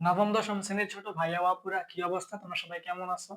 নবম দশম শ্রেণীর ছোট ভাইয়া ও আপুরা কি অবস্থা, তোমরা সবাই কেমন আছো?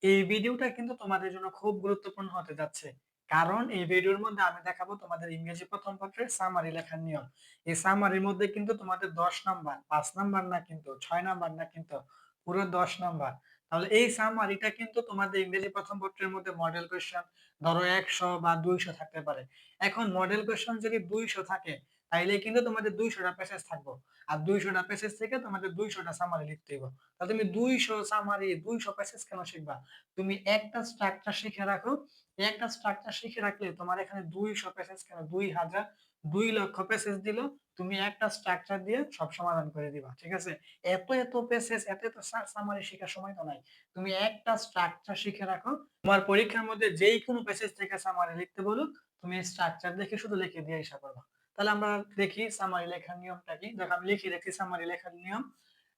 এই ভিডিওটা কিন্তু তোমাদের জন্য খুব গুরুত্বপূর্ণ হতে যাচ্ছে। কারণ এই ভিডিওর মধ্যে আমি দেখাবো তোমাদের ইংরেজি প্রথম পত্রের সামারি লেখার নিয়ম। এই সামারির মধ্যে কিন্তু তোমাদের 10 নাম্বার, 5 নাম্বার না, কিন্তু 6 নাম্বার না, কিন্তু পুরো 10 নাম্বার। তাহলে এই সামারিটা কিন্তু তোমাদের ইংরেজি প্রথম পত্রের মধ্যে মডেল কোয়েশ্চেন ধরো 100 বা 200 থাকতে পারে। এখন মডেল কোয়েশ্চেন যদি 200 থাকে, তাইলে কিন্তু তোমাদের 200টা প্যাসেজ থাকবো। আর 200টা পেজেস থেকে তোমাদের 200টা সামারি লিখতে হবে। তাহলে তুমি 200 সামারি, 200 পেজেস কেন শিখবা? তুমি একটা স্ট্রাকচার শিখে রাখো। একটা স্ট্রাকচার শিখে রাখলে তোমার এখানে 200 পেজেস কেন, 2000, 2 লক্ষ পেজেস দিল, তুমি একটা স্ট্রাকচার দিয়ে সব সমাধান করে দিবা। ঠিক আছে? এত এত পেজেস, এত এত সামারি শেখার সময় তো নাই। তুমি একটা স্ট্রাকচার শিখে রাখো। তোমার পরীক্ষার মধ্যে যেই কোনো পেজেস থেকে সামারি লিখতে বলুক, তুমি স্ট্রাকচার দেখে শুধু লিখে দিয়ে এসে পারবা। তাহলে আমরা দেখি সামারি লেখার নিয়মটা কি। দেখো আমি লিখে রেখেছি সামারি লেখার নিয়ম।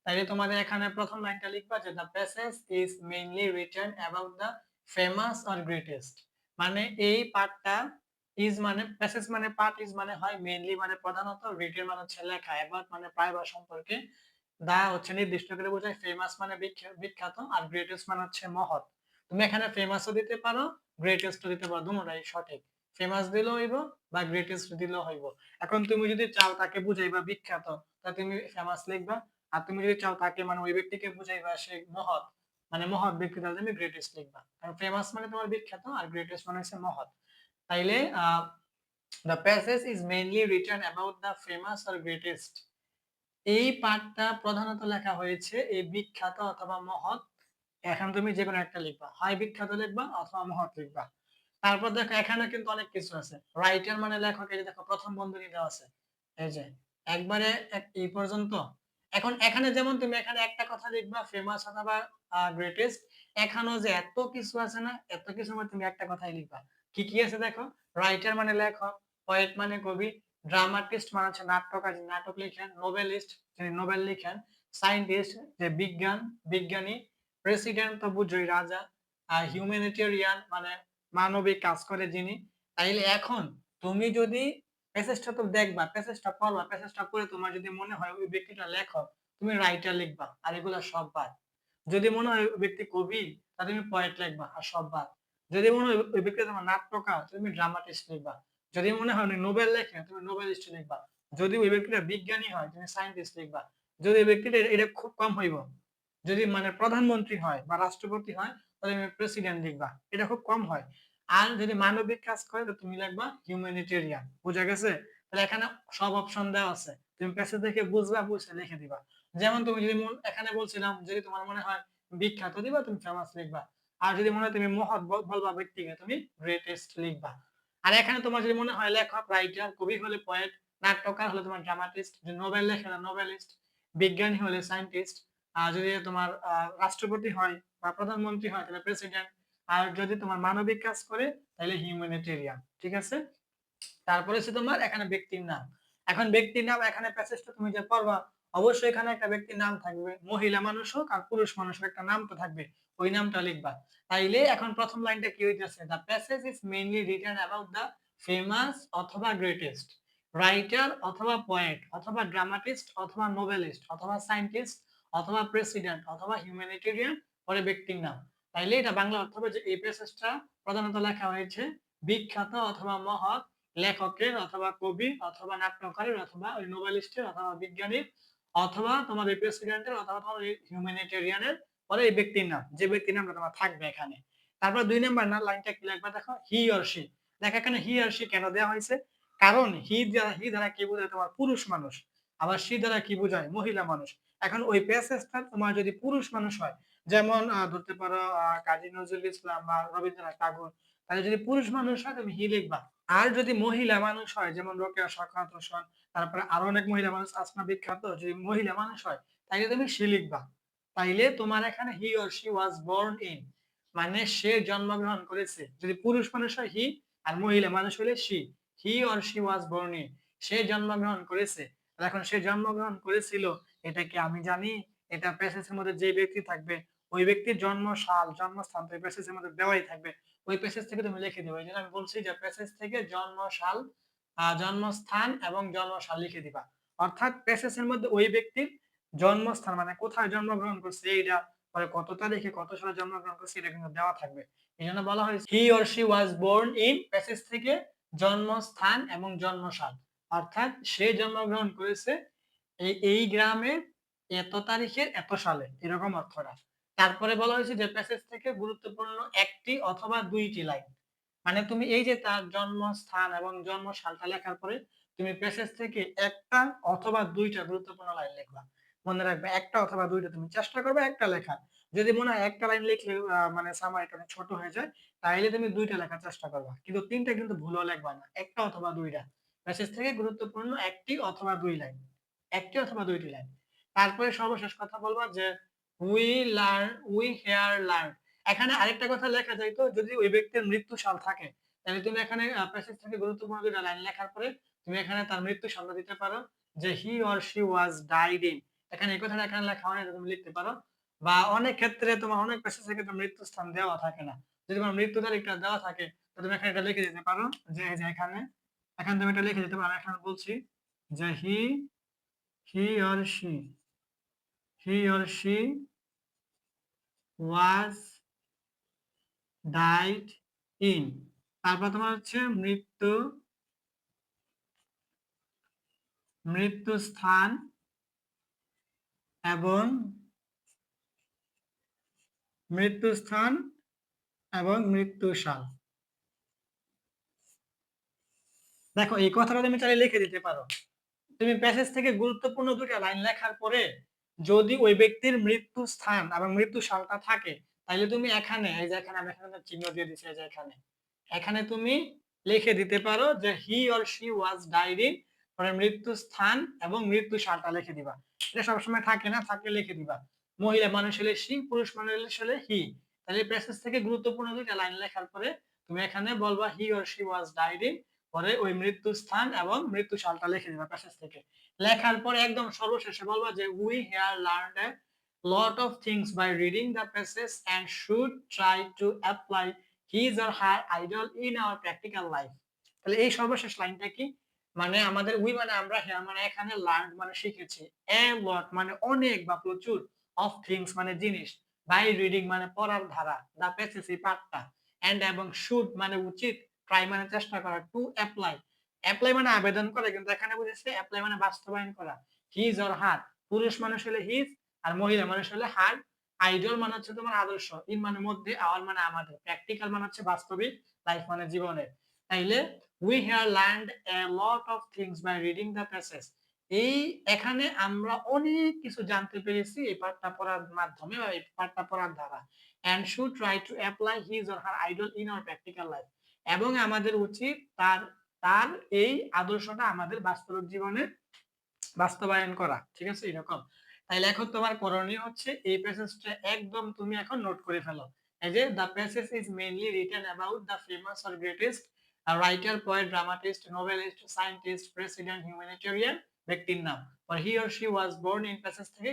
তাইলে তোমাদের এখানে প্রথম লাইনটা লিখবা যে the passage is mainly written about the famous or greatest। মানে এই পাঠটা, ইজ মানে প্যাসেজ মানে পার্ট, ইজ মানে হয়, মেইনলি মানে প্রধানত, রিটেন মানে হচ্ছে লেখা, অ্যাবাউট মানে প্রায় বা সম্পর্কে, দা হচ্ছে নির্দিষ্ট করে বোঝায়, ফেমাস মানে বিখ্যাত, আর গ্রেটেস্ট মানে হচ্ছে মহৎ। তুমি এখানে ফেমাসও দিতে পারো, গ্রেটেস্টও দিতে পারো, দুটোটাই সঠিক। ফেমাস দিলেও হইব বা গ্রেটেস্ট দিলেও হইব। এখন তুমি যদি চাও তাকে বুঝাইবা বিখ্যাত, তা তুমি ফেমাস লিখবা। আর তুমি যদি চাও তাকে মানে ওই ব্যক্তিকে বুঝাইবা সে মহৎ, মানে মহৎ ব্যক্তি, তাহলে তুমি গ্রেটেস্ট লিখবা। কারণ ফেমাস মানে তোমার বিখ্যাত, আর গ্রেটেস্ট মানে হচ্ছে মহৎ। তাইলে the passage is mainly written about the famous or greatest। এই পাঠটা প্রধানত লেখা হয়েছে এই বিখ্যাত অথবা মহৎ। এখন তুমি যে কোনো একটা লিখবা, হয় বিখ্যাত লিখবা অথবা মহৎ লিখবা। তারপর দেখো এখানে কিন্তু অনেক কিছু আছে। রাইটার মানে লেখক, এই যে দেখো প্রথম বন্ধনী দেওয়া আছে, এই যে একবারে এই পর্যন্ত। এখন এখানে যেমন তুমি এখানে একটা কথা লিখবা ফেমাস অথবা গ্রেটেস্ট, এখানেও যে এত কিছু আছে না, এত কিছু মধ্যে তুমি একটা কথাই লিখবা। কি কি আছে দেখো। রাইটার মানে লেখক, পোয়েট মানে কবি, ড্রামাটিস্ট মানে হচ্ছে নাট্যকার, নাটক লিখেন, নোবেলিস্ট যিনি নোবেল লিখেন, সায়েন্টিস্ট যে বিজ্ঞান, বিজ্ঞানী, প্রেসিডেন্ট তো বুঝোই রাজা, আর হিউম্যানিটেরিয়ান মানে মানবিক কাজ করে যিনি। তাইলে এখন তুমি যদি প্যাসেজটা তো দেখবা, প্যাসেজটা পড়বা, প্যাসেজটা পড়ে তোমার যদি মনে হয় ওই ব্যক্তিটা লেখক, তুমি রাইটার লিখবা, আর এগুলা সব বাদ। যদি মনে হয় ওই ব্যক্তি কবি, তাহলে তুমি পোয়েট লিখবা, আর সব বাদ। যদি মনে হয় ওই ব্যক্তি তোমার নাট্যকার, তুমি ড্রামাটিস্ট লিখবা। যদি মনে হয় উনি নোবেল লেখেন, তুমি নোবেলিস্ট লিখবা। যদি ওই ব্যক্তিটা বিজ্ঞানী হয়, তুমি সায়েন্টিস্ট লিখবা। যদি ওই ব্যক্তিটা, এটা খুব কম হইব, যদি মানে প্রধানমন্ত্রী হয় বা রাষ্ট্রপতি হয়, তাহলে তুমি প্রেসিডেন্ট লিখবা, এটা খুব কম হয়। আর যদি মানবিক কাজ করে, তো তুমি লিখবা হিউম্যানিটেরিয়ান। বুঝা গেছে? তাহলে এখানে সব অপশন দেওয়া আছে, তুমি প্যাসেজ দেখে বুঝবা, বুঝে লিখে দিবা। যেমন তুমি যদি এখানে বলছিলাম, যদি তোমার মনে হয় বিখ্যাত দিবা, তুমি ফেমাস লিখবা। আর যদি মনে হয় তুমি মহৎ বলবা ব্যক্তিকে, তুমি গ্রেটেস্ট লিখবা। আর এখানে তোমার যদি মনে হয় লেখক রাইটার, কবি হলে পোয়েট, নাট্যকার হলে তোমার ড্রামাটিস্ট, নোবেল লেখে নোবেলিস্ট, বিজ্ঞানী হলে সায়েন্টিস্ট, আর যদি তোমার রাষ্ট্রপতি হয় বা প্রধানমন্ত্রী হয়, তাহলে প্রেসিডেন্ট। আর যদি তোমার মানবিক কাজ করে, তাহলে হিউম্যানিটেরিয়ান। ঠিক আছে? তারপরে হচ্ছে তোমার এখানে ব্যক্তির নাম। এখন ব্যক্তির নাম, এখানে প্যাসেজটা তুমি যে পড়বা, অবশ্যই এখানে একটা ব্যক্তির নাম থাকবে, মহিলা মানুষ হোক আর পুরুষ মানুষ হোক, একটা নাম তো থাকবে, ওই নামটা লিখবা। তাইলে এখন প্রথম লাইনটা কি হইতেছে, the passage is mainly written about the famous অথবা গ্রেটেস্ট, রাইটার অথবা পোয়েট অথবা ড্রামাটিস্ট অথবা নোবেলিস্ট অথবা সায়েন্টিস্ট অথবা প্রেসিডেন্ট অথবা হিউম্যানিটেরিয়ান, পরে ব্যক্তির নাম। তাইলে এটা বাংলা অর্থ হবে যে এই প্যাসেজটা প্রধানত লেখা হয়েছে বিখ্যাত অথবা মহৎ লেখকের অথবা কবি অথবা নাট্যকারের অথবা ওই নোবেলিস্টের অথবা বিজ্ঞানীর অথবা তোমার এই প্রেসিডেন্টের অথবা তোমার হিউম্যানিটেরিয়ানের, পরে এই ব্যক্তির নাম, যে ব্যক্তির নামটা তোমার থাকবে এখানে। তারপর 2 নম্বর না লাইনটা কি লিখবা দেখো, হি অর শি। দেখো এখানে হি অর শি কেন দেওয়া হয়েছে, কারণ হি দ্বারা কি বোঝায়, তোমার পুরুষ মানুষ, আবার শি দ্বারা কি বোঝায়, মহিলা মানুষ। এখন ওই প্যাসেজটা তোমার যদি পুরুষ মানুষ হয়, যেমন ধরতে পারো কাজী নজরুল ইসলাম বা রবীন্দ্রনাথ ঠাকুর, তাহলে যদি পুরুষ মানুষ হয় তুমি হি লিখবা। আর যদি মহিলা মানুষ হয়, যেমন রোকেয়া সাখাওয়াত হোসেন, তারপরে আরো অনেক মহিলা মানুষ, আসমা বিখ্যাত, যদি মহিলা মানুষ হয় তাইলে তুমি সে লিখবা। তাইলে তোমার এখানে হি or she was born in, মানে সে জন্মগ্রহণ করেছে। যদি পুরুষ মানুষ হয় হি, আর মহিলা মানুষ হলে she, he or she was born in, সে জন্মগ্রহণ করেছে। এখন সে জন্মগ্রহণ করেছিল, এটা কি আমি জানি? এটা প্যাসেজের মধ্যে যে ব্যক্তি থাকবে, ওই ব্যক্তির জন্ম সাল, জন্মস্থান তো প্যাসেজের মধ্যে দেওয়াই থাকবে। ওই প্যাসেজ থেকে তুমি লিখে দিবে। এই জন্য আমি বলছি যে প্যাসেজ থেকে জন্ম সাল, জন্মস্থান এবং জন্মসাল লিখে দিবা। অর্থাৎ প্যাসেজের মধ্যে ওই ব্যক্তির জন্মস্থান মানে কোথায় জন্মগ্রহণ করছে এইটা, পরে কত তারিখে কত সালে জন্মগ্রহণ করছে এটা কিন্তু দেওয়া থাকবে। এজন্য বলা হয়েছে he or she was born in passage থেকে জন্মস্থান এবং জন্মসাল। অর্থাৎ সে জন্মগ্রহণ করেছে এই গ্রামে এত তারিখের এত সালে, এরকম অর্থটা। তারপরে বলা হয়েছে যে প্যাসেজ থেকে গুরুত্বপূর্ণ একটি অথবা দুইটি লাইন। মানে তুমি এই যে তার জন্মস্থান এবং জন্ম সালটা লেখার পরে তুমি প্যাসেজ থেকে একটা অথবা দুইটা গুরুত্বপূর্ণ লাইন লিখবা। মনে রাখবে একটা অথবা দুইটা, তুমি চেষ্টা করবে একটা লেখার। যদি মনে হয় একটা লাইন লিখলে মানে সামারিটা অনেক ছোট হয়ে যায়, তাইলে তুমি দুইটা লেখার চেষ্টা করবা, কিন্তু তিনটা কিন্তু ভুলও লিখবা না, একটা অথবা দুইটা। প্যাসেজ থেকে গুরুত্বপূর্ণ একটি অথবা দুই লাইন, একটি অথবা দুইটি লাইন। তারপরে সর্বশেষ কথা বলবা যে we learn, we here learn. এখানে আরেকটা কথা লেখা যায়, তো যদি ওই ব্যক্তির মৃত্যু সাল থাকে তাহলে তুমি এখানে প্যাসেজ থেকে গুরুত্বপূর্ণ দুইটা লাইন লেখার পরে তুমি এখানে তার মৃত্যু সালটা দিতে পারো, যে হি or she was died in. এখানে এই কথাটা এখানে লেখা হয় না, তুমি লিখতে পারো। বা অনেক ক্ষেত্রে তোমার অনেক প্যাসেজ থেকে তো মৃত্যু স্থান দেওয়া থাকে না, যদি তোমার মৃত্যু তারিখটা দেওয়া থাকে তো তুমি এখানে এটা লিখে দিতে পারো, যে এই যে এখানে, এখানে তুমি এটা লিখে দিতে পারো। এখানে বলছি যে he or she was died in। তারপর তোমার হচ্ছে মৃত্যুস্থান এবং মৃত্যুস্থান এবং মৃত্যুসাল। দেখো এই কথাটা তুমি চাইলে লিখে দিতে পারো। তুমি প্যাসেজ থেকে গুরুত্বপূর্ণ দুইটা লাইন লেখার পরে যদি ওই ব্যক্তির মৃত্যু স্থান এবং মৃত্যু সালটা থাকে, তাহলে তুমি এখানে, এই যে এখানে আমি এখানে চিহ্ন দিয়ে দিচ্ছি, এই যে এখানে, এখানে তুমি লিখে দিতে পারো যে হি or she was died in, পরে মৃত্যু স্থান এবং মৃত্যু সালটা লিখে দিবা। এটা সবসময় থাকে না, থাকলে লিখে দিবা। মহিলা মানুষ হলে শি, পুরুষ মানুষ হলে হি। তাহলে প্যাসেজ থেকে গুরুত্বপূর্ণ দুইটা লাইন লেখার পরে তুমি এখানে বলবা হি or she was died in, পরে ওই মৃত্যু স্থান এবং মৃত্যু সালটা লিখে দিবা প্যাসেজ থেকে। লেখার পরে একদম সর্বশেষে বলবা যে we here learned a lot of things by reading the passage and should try to apply his or her ideal in our practical life। তাহলে এই সর্বশেষ লাইনটা কি, মানে আমাদের উই মানে আমরা, হেয়ার মানে এখানে, লার্ন মানে শিখেছি, এ লট মানে অনেক বা প্রচুর, অফ থিংস মানে জিনিস, বাই রিডিং মানে পড়ার ধারা, দা প্যাসেজ এই পাঠটা, এন্ড এবং শুড মানে উচিত, ট্রাই মানে চেষ্টা করা, টু অ্যাপ্লাই, অ্যাপ্লাই মানে আবেদন করে, কিন্তু এখানে বুঝেছে অ্যাপ্লাই মানে বাস্তবায়ন করা, হিজ অর হার, পুরুষ মানুষ হলে হিজ আর মহিলা মানুষ হলে হার, আইডল মানে হচ্ছে তোমার আদর্শ, ইন মানে মধ্যে, আওয়ার মানে আমাদের, প্র্যাকটিক্যাল মানে হচ্ছে বাস্তবিক, লাইফ মানে জীবনের। তাইলে we have learned a lot of things by reading the passage. এই এখানে আমরা অনেক কিছু জানতে পেরেছি এই পাঠটা পড়ার মাধ্যমে বা এই পাঠটা পড়ার দ্বারা। And should try to apply his or her idol in our practical life. এবং আমাদের উচিত তার তার এই আদর্শটা আমাদের বাস্তবিক জীবনে বাস্তবায়ন করা। ঠিক আছে, এরকম। তাইলে এখন তোমার করণীয় হচ্ছে এই প্যাসেজটা একদম তুমি এখন নোট করে ফেলো। এই যে the passage is mainly written about the famous or greatest writer, poet, dramatist, novelist, scientist, president, humanitarian ব্যক্তির নাম। আর he or she was born in, passage থেকে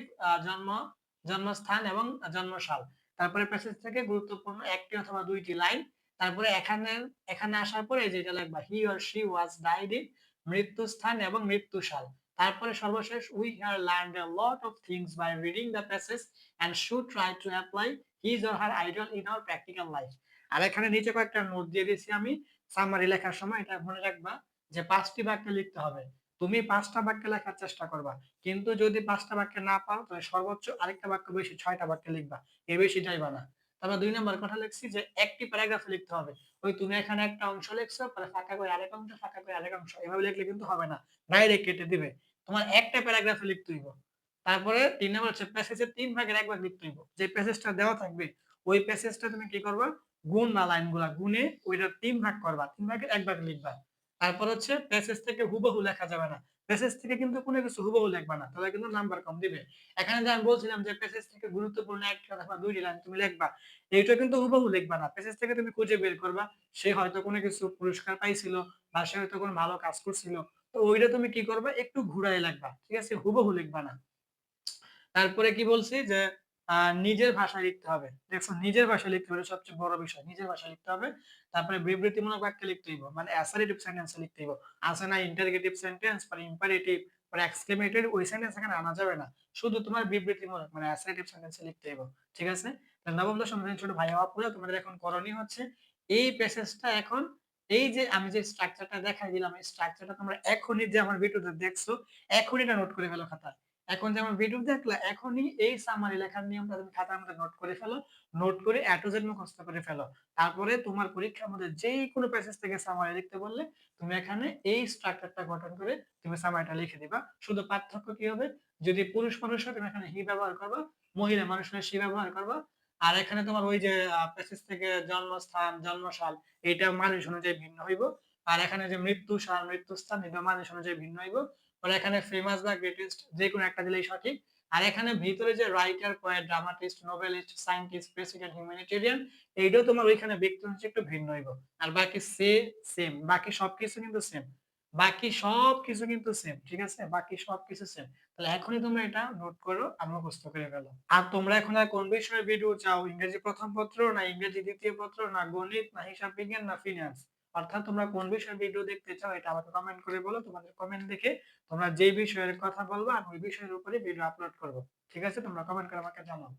জন্মস্থান এবং জন্মসাল। তারপরে প্যাসেজ থেকে গুরুত্বপূর্ণ একটি অথবা দুইটি লাইন। তারপরে এখানে এখানে আসার পরে যেটা লিখবা he or she was died in, মৃত্যুস্থান এবং মৃত্যুসাল। তারপরে সর্বশেষ we have learned a lot of things by reading the passage and should try to apply his or her idol in our practical life. আর এখানে নিচে কয়েকটা নোট দিয়ে দিয়েছি আমি, সামারি লেখার সময় এটা মনে রাখবা যে 5টি বাক্য লিখতে হবে। তুমি 5টা বাক্য লেখার চেষ্টা করবা, কিন্তু যদি 5টা বাক্য না পাও তাহলে সর্বোচ্চ আরেকটা বাক্য বেশি 6টা বাক্য লিখবা, এর বেশি যাইবা না। তারপর 2 নম্বর কথা লিখছি যে একটি প্যারাগ্রাফ লিখতে হবে। ওই তুমি এখানে একটা অংশ লিখছো, পরে ফাঁকা করে আরেক অংশ, ফাঁকা করে আরেক অংশ, এভাবে লিখলে কিন্তু হবে না, ডাইরেক্ট কেটে দিবে। তোমার একটা প্যারাগ্রাফে লিখতে হইব। তারপরে 3 নম্বর হচ্ছে প্যাসেজের 3 ভাগের 1 ভাগ লিখতে হইব। যে প্যাসেজটা দেওয়া থাকবে ওই প্যাসেজটা তুমি কি করবা, গুণবা, লাইনগুলা গুনে ওইটা 3 ভাগ করবা, 3 ভাগের 1 ভাগ লিখবা। তারপর হচ্ছে প্যাসেজ থেকে হুবহু লেখা যাবে না। প্যাসেজ থেকে কিন্তু কোনো কিছু হুবহু লিখবা না, তাহলে কিন্তু নাম্বার কম দিবে। এখানে যে আমি বলছিলাম যে প্যাসেজ থেকে গুরুত্বপূর্ণ একটা অথবা দুইটি লাইন তুমি লিখবা, এইটা কিন্তু হুবহু লিখবা না। প্যাসেজ থেকে তুমি খুঁজে বের করবা সে হয়তো কোনো কিছু পুরস্কার পাইছিল বা সে হয়তো কোনো ভালো কাজ করছিল, তো ওইটা তুমি কি করবা, একটু ঘুরায় লিখবা, ঠিক আছে, হুবহু লিখবা না। তারপরে কি বলছি যে নিজের ভাষায় লিখতে হবে। দেখছো, নিজের ভাষায় লিখতে হবে, সবচেয়ে বড় বিষয়, নিজের ভাষায় লিখতে হবে। তারপরে বিবৃতিমূলক বাক্য লিখতে হইব, মানে অ্যাসারেটিভ সেন্টেন্স লিখতে হইব। আছে না ইন্টারগেটিভ সেন্টেন্স, পরে ইম্পারেটিভ, পরে এক্সক্লেমেটরি ওই সেন্টেন্স এখানে আনা যাবে না। শুধু তোমার বিবৃতিমূলক মানে অ্যাসার্টিভ সেন্টেন্স এ লিখতে হবে। ঠিক আছে? তাহলে নবম দশম শ্রেণীর ছোট ভাই ও আপুরা তোমাদের এখন করণীয় হচ্ছে এই প্যাসেজটা এখন এই যে আমি যে স্ট্রাকচারটা দেখাই দিলাম এই স্ট্রাকচারটা তোমরা এখনই যে আমার ভিডিওতে দেখছো এখনই এটা নোট করে ফেলো খাতায়। এখন যে আমার ভিডিও দেখলা এখনই এই সামারি লেখার নিয়মটা তুমি খাতার মধ্যে নোট করে ফেলো। নোট করে A to Z মুখস্থ করে ফেলো। তারপরে তোমার পরীক্ষার মধ্যে যেকোনো প্যাসেজ থেকে সামারি লিখতে বললে তুমি এখানে এই স্ট্রাকচারটা গঠন করে তুমি সামারিটা লিখে দিবা। শুধু পার্থক্য কি হবে? যদি পুরুষ মানুষ হয় তুমি এখানে হি ব্যবহার করবা, মহিলা মানুষ হলে সি ব্যবহার করবা। আর এখানে তোমার ওই যে প্যাসেজ থেকে জন্মস্থান, জন্মসাল এইটা মানুষ অনুযায়ী ভিন্ন হইব। আর এখানে যে মৃত্যু সাল, মৃত্যুস্থান এটা মানুষ অনুযায়ী ভিন্ন হইব। পরে এখানে ফেমাস বা গ্রেটেস্ট যেকোনো একটা দিলেই সঠিক। আর এখানে ভিতরে যে writer, poet, dramatist, noblest, scientist, president, humanitarian এইটাও তোমার ওইখানে ব্যক্তি অনুযায়ী একটু ভিন্ন হইব। আর বাকি সেম। বাকি সবকিছু কিন্তু সেম। বাকি সবকিছু কিন্তু সেম। ঠিক আছে? বাকি সবকিছু সেম। তাহলে এখনই তোমরা এটা নোট করো আর মুখস্থ করে ফেলো। আর তোমরা এখন আর কোন বিষয়ের ভিডিও চাও? ইংরেজি প্রথম পত্র না ইংরেজি দ্বিতীয় পত্র না গণিত না হিসাব বিজ্ঞান না ফিন্যান্স? অর্থাৎ তোমরা কোন বিষয়ের ভিডিও দেখতে চাও এটা আমাকে কমেন্ট করে বলো। তোমাদের কমেন্ট দেখে তোমরা যেই বিষয়ের কথা বলবা আমি ওই বিষয়ের উপরে ভিডিও আপলোড করব। ঠিক আছে? তোমরা কমেন্ট করে আমাকে জানাও।